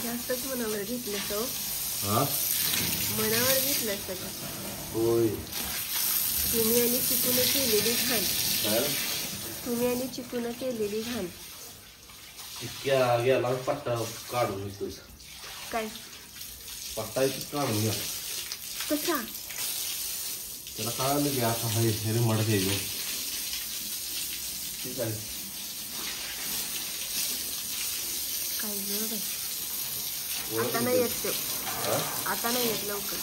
जास्तच मनावर घेतलं तो. हा मनावर घेतलं सगळं. होय तुम्ही आणि चिकून केलेली घाण. काय तुम्ही आणि चिकून केलेली घाण. इतक्या गेला पट्टा काढून येतोस. काय पट्टा इथं काढून घ्या. कसा त्याला कळालं की आता हे मडक आहे ठीक आहे. काय ग आता नाही येत ते. आता नाही येत लवकर.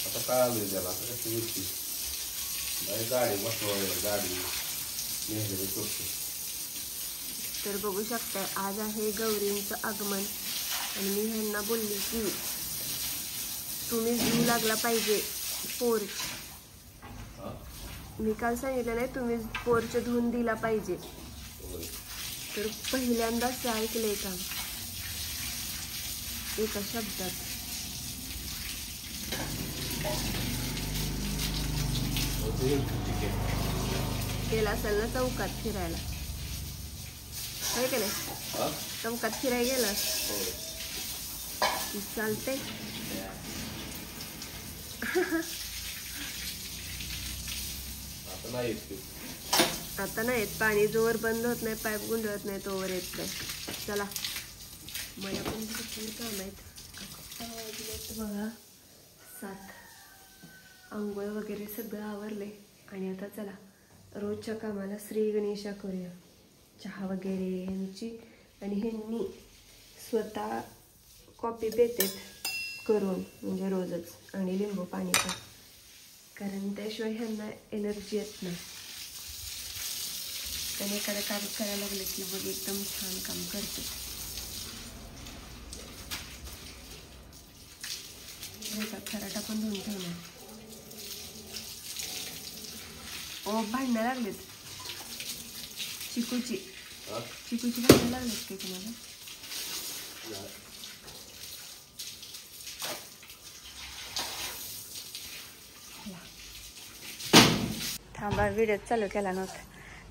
आता काय आलं त्याला आता कशी गोष्टी गाडी बसवायला गाडी नेहमी करतो. तर बघू शकताय आज आहे गौरींचं आगमन आणि मी ह्यांना बोलली की तुम्ही जीव लागला पाहिजे पोर्च. मी काल सांगितलं नाही तुम्ही पोर्च धुवून दिला पाहिजे. तर पहिल्यांदाच ऐकलंय काम एका शब्दात. गेला असेल ना चौकात फिरायला आहे का नाही. चौकात फिरायला गेला चालतंय. आता नाही येत पाणी. जोवर बंद होत नाही पाईप गुंडळत नाही तोवर येत नाही. चला मला पण भरपूर काम आहेत बघा. 7 आंघोळ वगैरे सगळं आवरले आणि आता चला रोजच्या कामाला श्री गणेशा करूया. चहा वगैरे ह्यांची आणि ह्यांनी स्वतः कॉफी पितात करून म्हणजे रोजच आणि लिंबू पाणी पण. कारण त्याशिवाय ह्यांना एनर्जी येत नाही. त्याने एखादं काम करायला लागलं की बघ एकदम छान काम करते. खराटा पण धुवून ठेवणार. ओ भांडणं लागलेत चिकूची भांडणं लागलेत काय तुम्हाला. थांबा व्हिडिओ चालू केला नव्हता.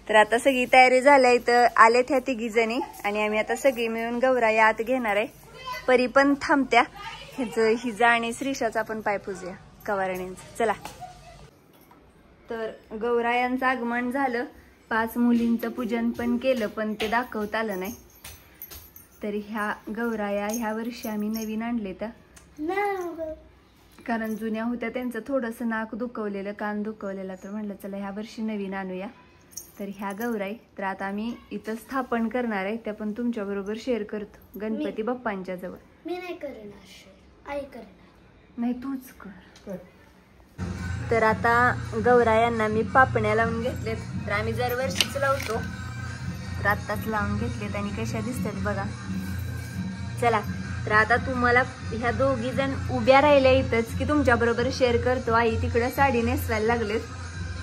तर आता सगळी तयारी झाल्या. इथं आलेत ह्या 3 जणी आणि आम्ही आता सगळी मिळून गौराई आत घेणार आहे. परी पण थांबत्या. हिजा आणि श्रीषाचा पण पाय पुजूया कवारणींचा. चला तर गौरायांचं आगमन झालं. 5 मुलींचं पूजन पण केलं पण ते दाखवता आलं नाही. तर ह्या गौराया ह्या वर्षी आम्ही नवीन आणले तर कारण जुन्या होत्या त्यांचं थोडंसं नाक दुखवलेलं कान दुखवलेला. तर म्हटलं चला ह्या वर्षी नवीन आणूया. तर ह्या गौराई तर आता आम्ही इथं स्थापन करणार आहे. त्या पण तुमच्या बरोबर शेअर करतो गणपती बाप्पांच्या जवळ. मी नाही करणार आई करणार. नाही तूच कर. तर आता गौरायांना मी पापण्या लावून घेतलेत. तर आम्ही दरवर्षीच लावतो तर आत्ताच लावून घेतलेत आणि कशा दिसतात बघा. चला तर आता तुम्हाला ह्या 2 जण उभ्या राहिल्या इथंच की तुमच्या बरोबर शेअर करतो. आई तिकडं साडी नेसवायला लागलेत.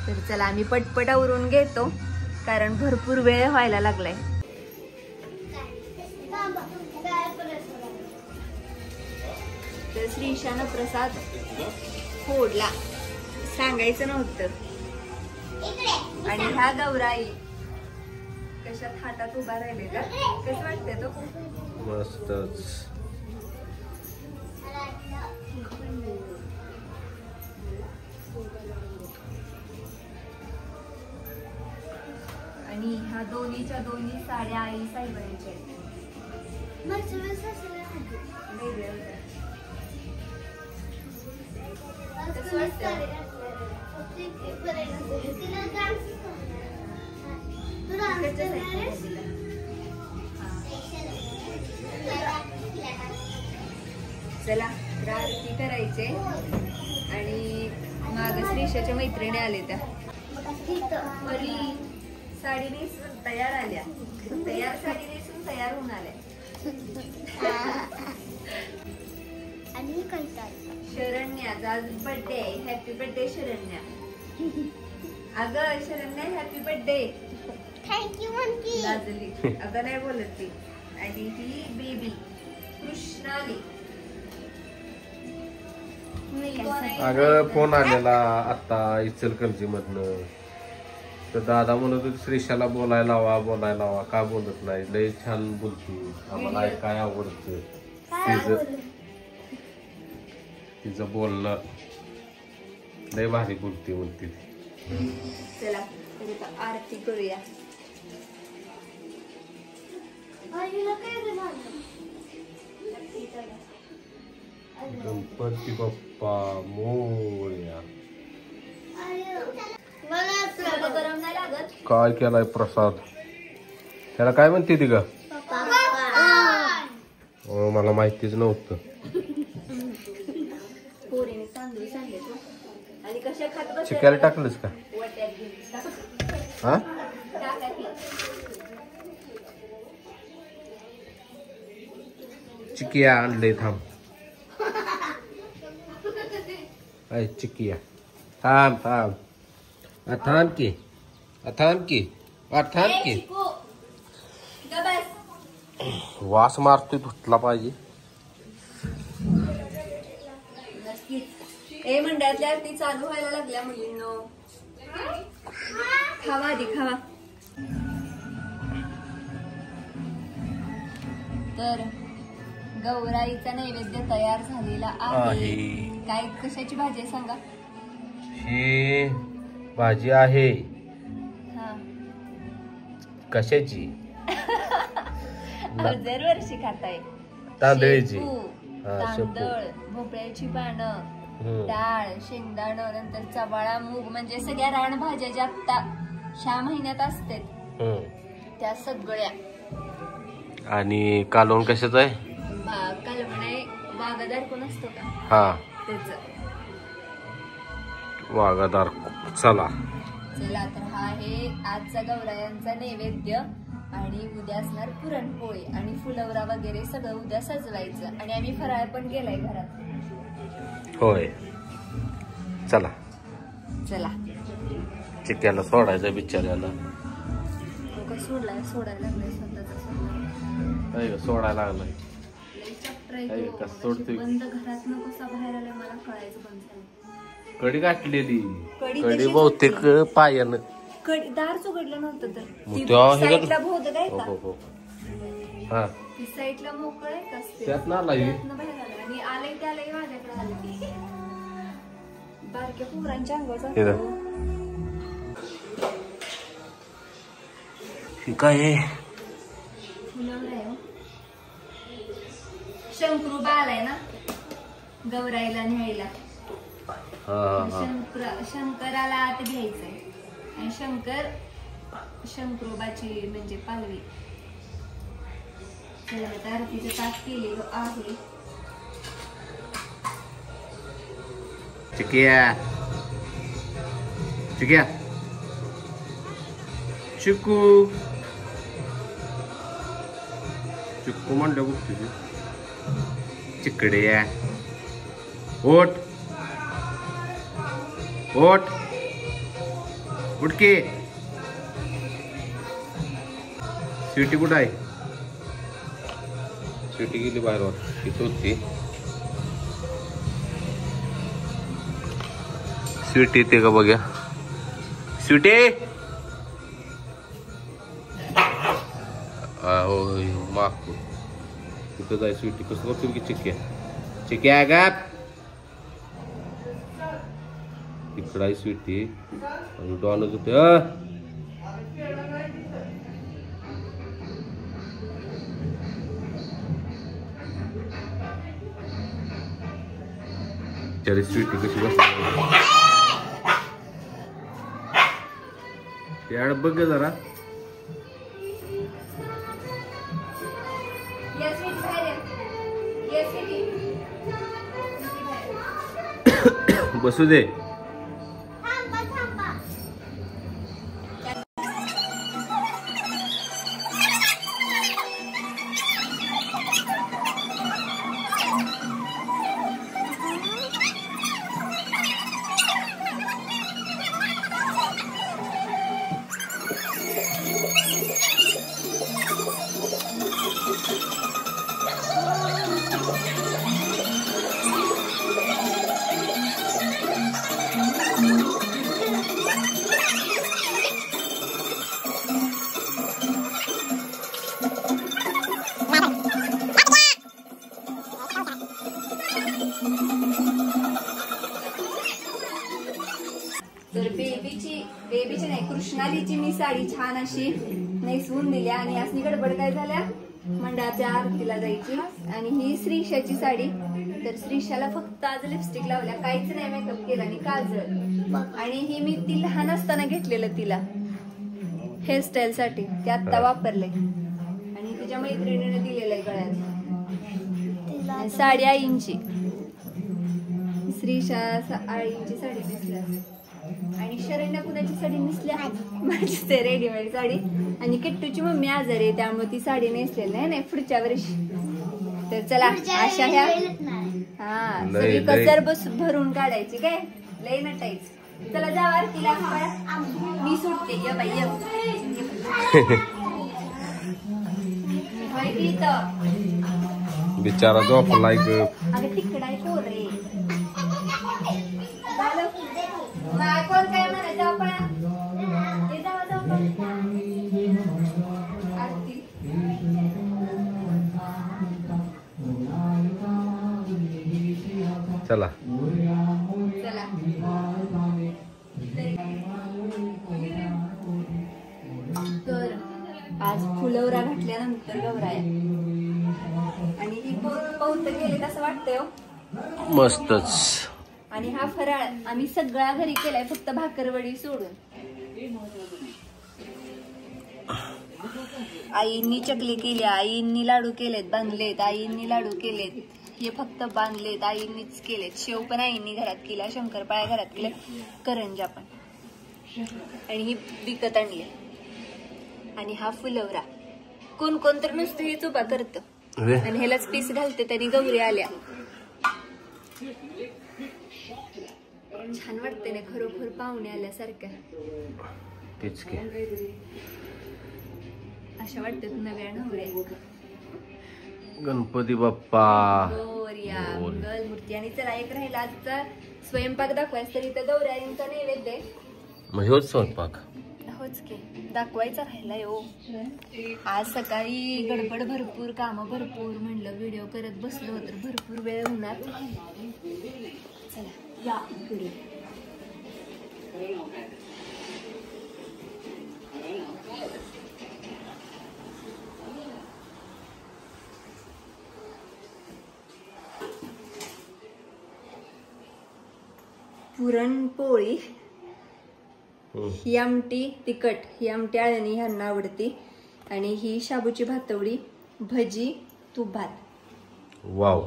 तर चला आम्ही पटपट आवरून घेतो कारण भरपूर वेळ व्हायला लागलाय. तर श्रीशानं प्रसाद फोडला सांगायचं नव्हतं. आणि ह्या गौराई कशा थाटात उभा राहिले का. कसं वाटतंय तो. मस्तच. आणि ह्या दोन्हीच्या दोन्ही साड्या आई साईबाईच्या चला आरती करायचे आणि माग श्रीशाच्या मैत्रिणी आले त्या परी साडी नेसून तयार आल्या. तयार साडी नेसून तयार होऊन आल्या. आणि शरण्याचा आज बर्थडे. Happy birthday Sharanya. अगं Sharanya happy birthday. Thank you monkey. लाजली अगं नाही बोलत ती. आणि ही बेबी कृष्णाली. अगं फोन आलेला आता इचलकरंजी मधनं. तर दादा म्हणत होते श्रीषाला बोलायला लावा का बोलत नाही, लय छान बोलते, आम्हाला काय आवडतं तिचं बोलणं, लय भारी बोलते म्हणते ती. चला तरी आता आरती करूया. गणपती बाप्पा मोरया. गरम नाही लागत. काय केलाय प्रसाद, त्याला काय म्हणते ती ग? मला माहितीच नव्हतं. पोरीने तांदूळ सांगले आणि कशा खात चिकायला टाकलंस का? हा चिकिया आणले, थांब. अय चिकिया थांब थांब, थांब की थांब की थांब की. वास मारतोय, धुतला पाहिजे. ए मंडळातल्या आरती चालू व्हायला लागल्या मुलींनो. खावा आधी खावा. तर गौराईचा नैवेद्य तयार झालेला आहे. काय कशाची भाजी आहे सांगा? ही भाजी आहे. हा कशाची? दरवर्षी खाताय. तांदळाची. तांदळ, भोपळ्याची पानं, डाळ, शेंगदाणं, नंतर चवाळा, मूग, म्हणजे सगळ्या रानभाज्या ज्या आता ह्या महिन्यात असतात त्या सगळ्या. आणि कालवण कशाच आहे? कालवण आहे वाघादार कोण असतो का? हा त्याच वाघादार. चला चला, तर हा आहे आजचा गौरायांचा नैवेद्य. आणि उद्या असणार पुरणपोळी आणि फुलवरा वगैरे सगळं उद्या सजवायचं. आणि आम्ही फराळ पण केलाय घरात. होय. चला चला. चिक्याला सोडायचं बिचाऱ्याला. सोडायला लागलाय स्वतःचा. सोडायला लागलाय. बंद घरात न कसा बाहेर आलाय मला कळायचं बंद झालं. कडी गाठलेली. कडी बहुतेक पायानं. दार उघडलं नव्हतं तर साईडला मोकळं आहे का? त्यात आलाय आणि आलंय त्यालाही माझ्याकडे आलं. बारक्या पोरांच्या अंगाचा काय फुलवरा आहे. शंकरूबा आलाय ना गौराईला न्यायला. शंकराला आत घ्यायचंय आणि शंकरोबाची म्हणजे पालवी. आरतीचं ताट केलेलं आहे. चिकिया चिकिया चिकू चिक्कू म्हणलं बघ तुझी. चिकडे ओट ओट उठके. स्वीटी कुठं आहे? स्वीटी गेली बाहेर. इथं होती स्वीटी. येते का बघ्या स्वीटी? हो मागतो तिथं जाय. स्वीटी कसं करतो की चिक्या चिक्या गाप. इकडं आहे स्वीटी आणि डॉनच होते. तरी स्वीटी कशी बस याड बघ जरा. बसू दे. बेबीची नाही, कृष्णालीची मी साडी छान अशी नेसवून दिल्या आणि यासनी गडबड काय झाल्या, मंडळाच्या आरतीला जायची. आणि ही श्रीषाची साडी. तर श्रीषाला फक्त आज लिपस्टिक लावल्या, काहीच नाही मेकअप केला आणि काजळ. आणि ही मी ती लहान असताना घेतलेलं तिला हेअरस्टाईल साठी, ते आता वापरले. आणि तिच्या मैत्रिणीने दिलेलं आहे गळ्यात. साडी आईंची, श्रीषा आईंची साडी नेसल्या. आणि शरण्या कुणाची साडी नेसल्या, माझी ते रेडीमेड साडी. आणि किट्टूची मम्मी आजारी आहे त्यामुळे ती साडी नेसलेली नाही पुढच्या वर्षी. तर चला अशा ह्या हा सगळी कसर बस भरून काढायची, काय लई नटायचं. चला जाऊ आरतीला, मी सुटते. ये बाई ये बिचारा झोपलाय ग. अगं तिकडाय कोण रे, कोण काय म्हणायचं आपण. आरती चला चला. तर आज फुलवरा घातल्यानंतर गौराया आणि ही पौत केले कसं वाटतंय हो, मस्तच. आणि हा फराळ आम्ही सगळा घरी केलाय फक्त भाकरवडी सोडून. आईंनी चकली केली, आईंनी लाडू केलेत, बांधलेत आईंनी लाडू केलेत, हे फक्त बांधलेत आईंनीच केलेत. शेव पण आईंनी घरात केला, शंकरपाळ्या घरात केल्या, करंजा पण. आणि ही विकत आणली. आणि हा फुलवरा कोण कोण तर नुसतं हेच उभा करत आणि ह्यालाच पीस घालते. त्यांनी गौरी आल्या, छान वाटते ना, खरोखर पाहुणे आल्यासारख्या. तेच की अशा वाटतात नव्या नवऱ्या. गणपती बाप्पा गौर्या मंगल मूर्ती. आणि चला एक राहिला आजचा स्वयंपाक दाखवायचा, तर इथं गौऱ्यांचा नैवेद्य आहे. मग हेच स्वयंपाक होच की दाखवायचा राहिलाय हो. आज सकाळी गडबड भरपूर, काम भरपूर, म्हणलं व्हिडिओ करत बसलो तर भरपूर वेळ होणार. चला या पुढे. पुरणपोळी, ही आमटी तिखट, ही आमटी आळणी ह्यांना आवडती. आणि ही शाबूची भातवडी, भजी, तूप भात. वाव.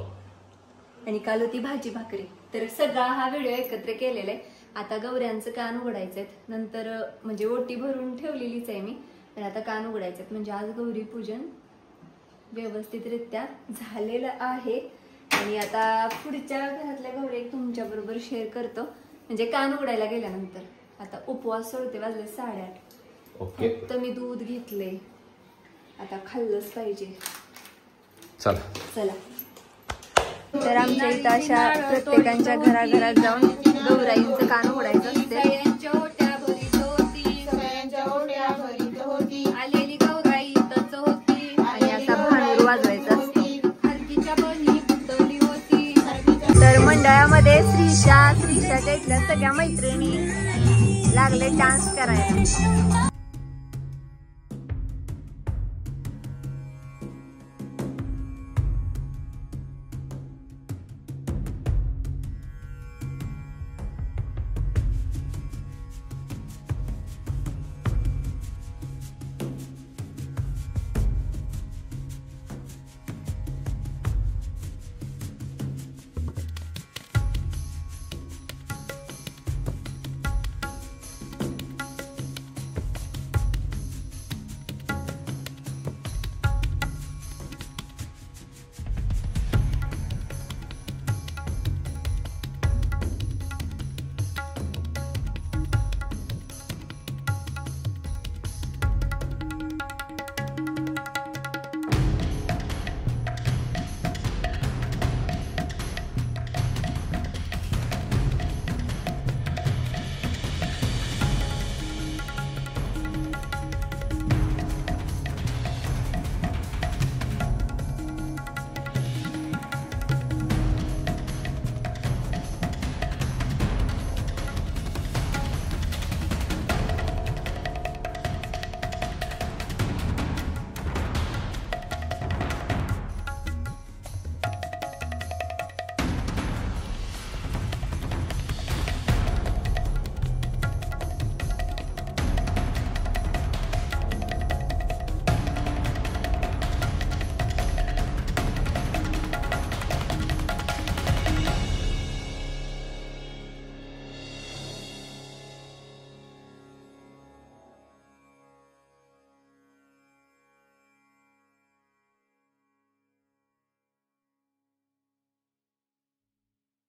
आणि काल होती भाजी भाकरी. तर सगळा हा व्हिडिओ एकत्र केलेला आहे. आता गौऱ्यांचं कान उघडायचंय, नंतर म्हणजे ओटी भरून ठेवलेलीच आहे मी, तर आता कान उघडायचेत. म्हणजे आज गौरी पूजन व्यवस्थितरित्या झालेलं आहे. आणि आता पुढच्या घरातल्या गौरी तुमच्या बरोबर शेअर करतो, म्हणजे कान उघडायला गेल्यानंतर. आता उपवास सोडते, वाजले 8:30. ओके. फक्त मी दूध घेतले, आता खाल्लंच पाहिजे. चला चला. तर आमच्या इथं अशा प्रत्येकांच्या घराघरात जाऊन गौराईंचं कान उघडायचं असते. आलेली गौराई इथंच होती आणि असा भांडूर वाजवायचा असतो. तर मंडळामध्ये श्रीषाच्या इथल्या सगळ्या मैत्रिणी लागले डान्स करायला.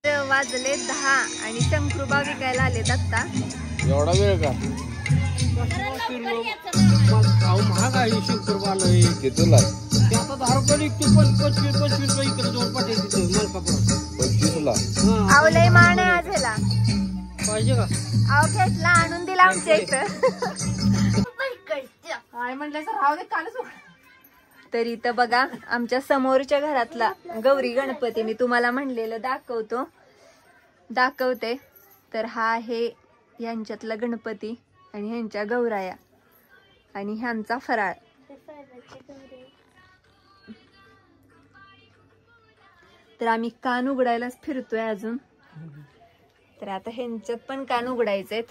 वाजले 10 आणि शंकरूबा विकायला आलेत आता. एवढा वेळ का? महाग आहे शुक्रवार कितीला? ते आता 10 रुपये विकतो, 25 रुपये इकडे दोन पाठी तिथं मलकापुरात. 25ला. आवलय मान आहे आज ह्याला. पाहिजे का? आव खेचला आणून दिला आमच्या इथं. काय म्हटलं सर राहू दे कालच. तर इथं बघा आमच्या समोरच्या घरातला गौरी गणपती मी तुम्हाला म्हणलेलं दाखवते. तर हा आहे ह्यांच्यातला गणपती आणि ह्यांच्या गौराया आणि ह्यांचा फराळ. तर आम्ही कान उघडायलाच फिरतोय अजून. तर आता ह्यांच्यात पण कान उघडायचेत.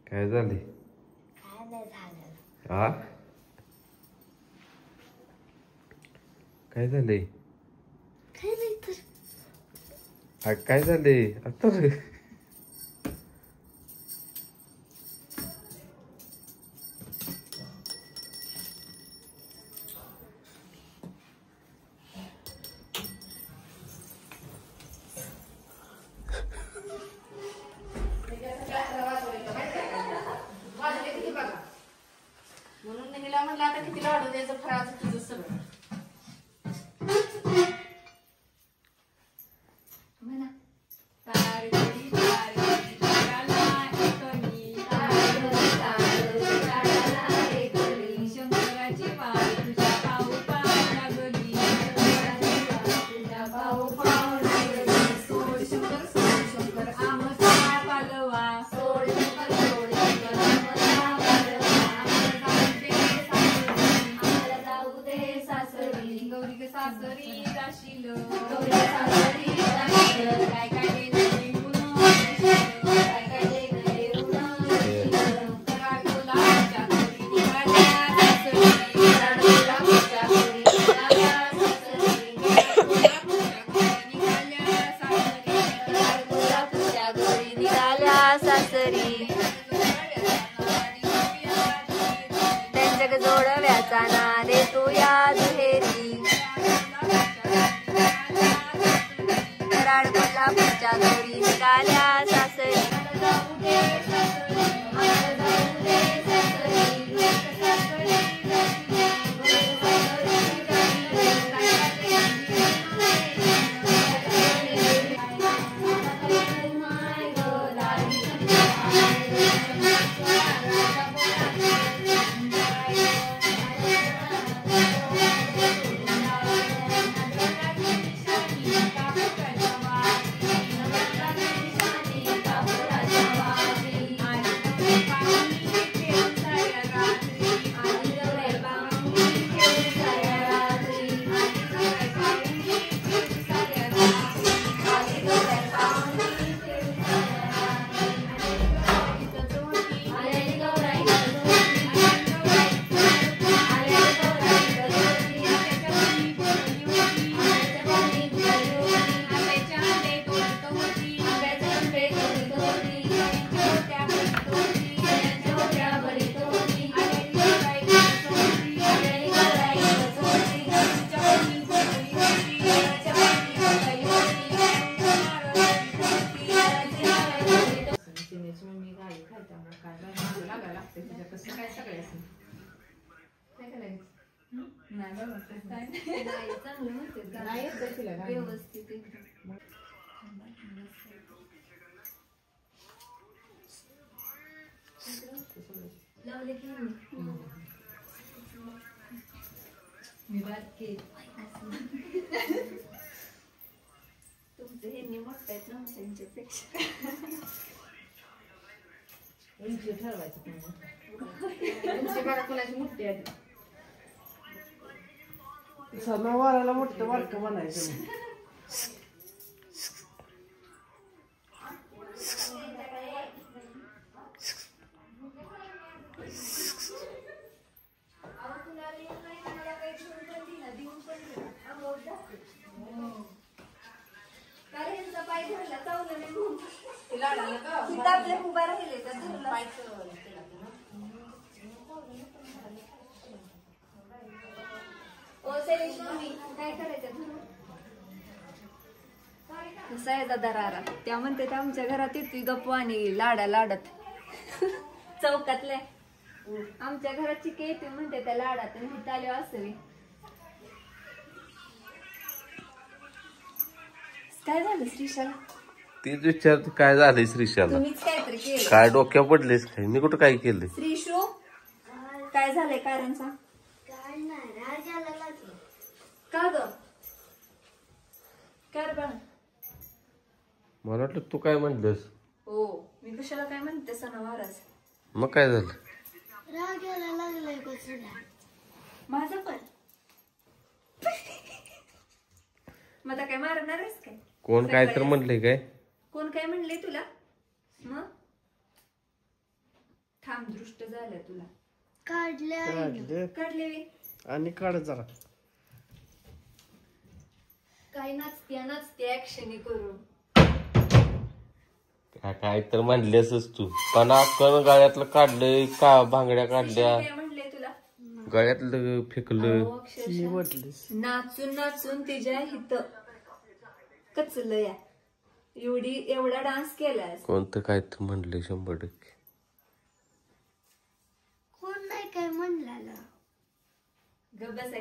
काय झाले? हा काय झाले? काय झाले आता? म्हणून हिला म्हणलं आता किती लाडू द्यायचं फराळाचं तुझं सगळं. म्हणा त्यांच्या जोडव्याचा ना रे तू या दुहेरी कराड कोल्हापूरच्या गौरी निघाल्या सासरी. तुमचे हे मोठे आहेत ना त्यांच्यापेक्षा. ठरवायचं तुमची बघा कोणाची मोठी आहे. सणावाराला मोठं बारकं बनायचं. कारण पाय धरला चावलं नाही म्हणून. ते लाडाला का तिथं आपल्या उभा राहिले तर धरला. ओ शैलेश मम्मी काय करायचं धरून? कसा आहे दादा रारा? त्या म्हणते त्या आमच्या घरात येतोय गप्पू आणि लाडा लाडत चौकातल्या आमच्या घरात चिके येते म्हणते त्या लाडात आणि हित आले असेल. काय झालं श्रीशाला? तीच विचारते काय झालंय श्रीशाला. तुम्हीच काहीतरी केलं. काय डोक्या पडलेस काय? मी कुठं काय केलंय? श्रीशू काय झालंय कारण सांग. काय नाही राजाला लागलं. का ग काय रे बाळा? मला वाटलं तू काय म्हणलंस. हो मी कशाला काय म्हणते सणावारच. मग काय झालं? राजाला लागलंय बसला. माझं पण मग आता काय मारणार आहेस काय? कोण काय तर म्हणलंय काय? कोण काय म्हणले तुला? मग थांब दृष्ट झालं तुला. काढले काढले वे. आणि काढ जरा. काय नाचते ऍक्शन करून. काय तर म्हणलेसच तू. पण अक्कल गळ्यातलं काढलंय का भांगड्या काढल्या काय म्हणले तुला? गळ्यातलं फेकलं. अहो, अक्षरशः नाचून नाचून तिच्या हित कचलं या एवढा डान्स केलाय. कोणतं काय तर म्हणलंय 100%. कोण नाही काय म्हणलं. गप्प बसाय